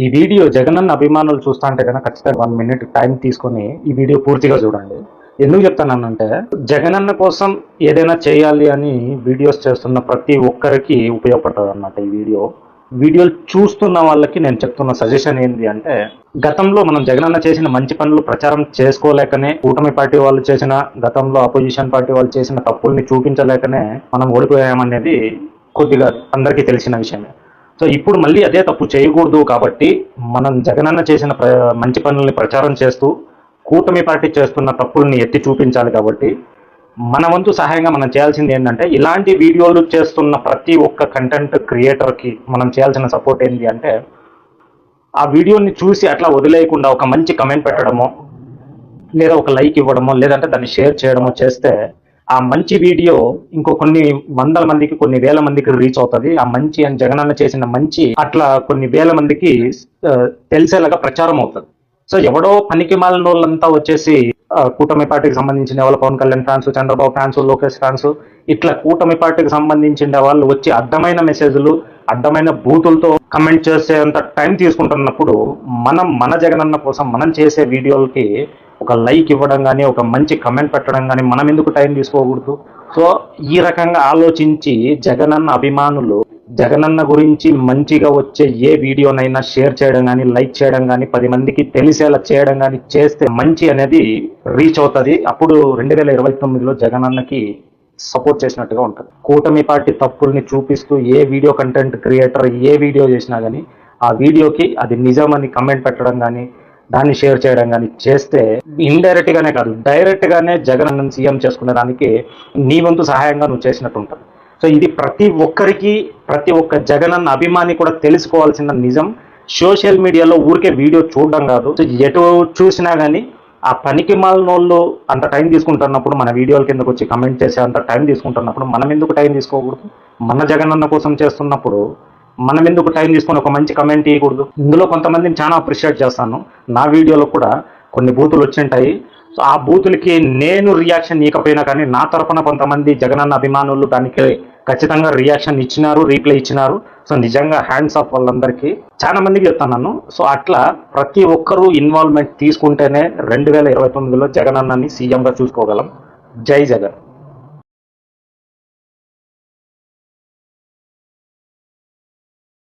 ఈ వీడియో జగనన్న అభిమానులు చూస్తా అంటే కనుక ఖచ్చితంగా 1 మినిట్ టైం తీసుకొని ఈ వీడియో పూర్తిగా చూడండి. ఎందుకు చెప్తానంటే జగనన్న కోసం ఏదైనా చేయాలి అని వీడియోస్ చేస్తున్న ప్రతి ఒక్కరికి ఉపయోగపడుతుంది అన్నమాట ఈ వీడియోలు చూస్తున్న వాళ్ళకి నేను చెప్తున్న సజెషన్ ఏంటి అంటే, గతంలో మనం జగనన్న చేసిన మంచి పనులు ప్రచారం చేసుకోలేకనే, కూటమి పార్టీ వాళ్ళు చేసిన, గతంలో అపోజిషన్ పార్టీ వాళ్ళు చేసిన తప్పుల్ని చూపించలేకనే మనం ఓడిపోయామనేది కొద్దిగా అందరికీ తెలిసిన విషయమే. సో ఇప్పుడు మళ్ళీ అదే తప్పు చేయకూడదు కాబట్టి మనం జగనన్న చేసిన మంచి పనుల్ని ప్రచారం చేస్తూ కూటమి పార్టీ చేస్తున్న తప్పుల్ని ఎత్తి చూపించాలి. కాబట్టి మన వంతు సహాయంగా మనం చేయాల్సింది ఏంటంటే, ఇలాంటి వీడియోలు చేస్తున్న ప్రతి ఒక్క కంటెంట్ క్రియేటర్కి మనం చేయాల్సిన సపోర్ట్ ఏంటి అంటే, ఆ వీడియోని చూసి అట్లా వదిలేయకుండా ఒక మంచి కమెంట్ పెట్టడమో, లేదా ఒక లైక్ ఇవ్వడమో, లేదంటే దాన్ని షేర్ చేయడమో చేస్తే ఆ మంచి వీడియో ఇంకో కొన్ని వందల మందికి, కొన్ని వేల మందికి రీచ్ అవుతుంది. ఆ మంచి అని జగనన్న చేసిన మంచి అట్లా కొన్ని వేల మందికి తెలిసేలాగా ప్రచారం అవుతుంది. సో ఎవడో పనికి మాలిన వాళ్ళంతా వచ్చేసి కూటమి పార్టీకి సంబంధించిన వాళ్ళు, Pawan Kalyan fans, Chandrababu fans, Lokesh fans, ఇట్లా కూటమి పార్టీకి సంబంధించిన వాళ్ళు వచ్చి అడ్డమైన మెసేజ్లు, అడ్డమైన బూతులతో కమెంట్ చేసేంత టైం తీసుకుంటున్నప్పుడు మన జగనన్న కోసం మనం చేసే వీడియోలకి ఒక లైక్ ఇవ్వడం కానీ, ఒక మంచి కమెంట్ పెట్టడం కానీ మనం ఎందుకు టైం తీసుకోకూడదు? సో ఈ రకంగా ఆలోచించి జగనన్న అభిమానులు జగనన్న గురించి మంచిగా వచ్చే ఏ వీడియోనైనా షేర్ చేయడం కానీ, లైక్ చేయడం కానీ, 10 మందికి తెలిసేలా చేయడం కానీ చేస్తే మంచి అనేది రీచ్ అవుతుంది. అప్పుడు 2029లో జగనన్నకి సపోర్ట్ చేసినట్టుగా ఉంటుంది. కూటమి పార్టీ తప్పుల్ని చూపిస్తూ ఏ వీడియో కంటెంట్ క్రియేటర్ ఏ వీడియో చేసినా కానీ ఆ వీడియోకి అది నిజమని కమెంట్ పెట్టడం కానీ, దాన్ని షేర్ చేయడం కానీ చేస్తే ఇండైరెక్ట్ గానే కాదు, డైరెక్ట్ గానే జగనన్నను సీఎం చేసుకునే దానికి నీ వంతు సహాయంగా నువ్వు చేసినట్టు ఉంటుంది. సో ఇది ప్రతి ఒక్కరికి, ప్రతి ఒక్క జగనన్న అభిమాని కూడా తెలుసుకోవాల్సిన నిజం. సోషల్ మీడియాలో ఊరికే వీడియో చూడడం కాదు, ఎటు చూసినా కానీ ఆ పనికి మాలినోళ్ళు అంత టైం తీసుకుంటున్నప్పుడు, మన వీడియోల కిందకు వచ్చి కమెంట్ చేసే అంత టైం తీసుకుంటున్నప్పుడు మనం ఎందుకు టైం తీసుకోకూడదు? మన జగనన్న కోసం చేస్తున్నప్పుడు మనం ఎందుకు టైం తీసుకొని ఒక మంచి కమెంట్ ఇవ్వకూడదు? ఇందులో కొంతమందిని చాలా అప్రిషియేట్ చేస్తాను. నా వీడియోలో కూడా కొన్ని బూతులు వచ్చింటాయి. సో ఆ బూతులకి నేను రియాక్షన్ ఇవ్వకపోయినా కానీ నా తరఫున కొంతమంది జగనన్న అభిమానులు దానికి ఖచ్చితంగా రియాక్షన్ ఇచ్చినారు, రీప్లై ఇచ్చినారు. సో నిజంగా హ్యాండ్స్ ఆఫ్ వాళ్ళందరికీ చాలా మందికి చెప్తాను. సో అట్లా ప్రతి ఒక్కరూ ఇన్వాల్వ్మెంట్ తీసుకుంటేనే 2029లో జగనన్నని సీఎంగా చూసుకోగలం. జై జగన్.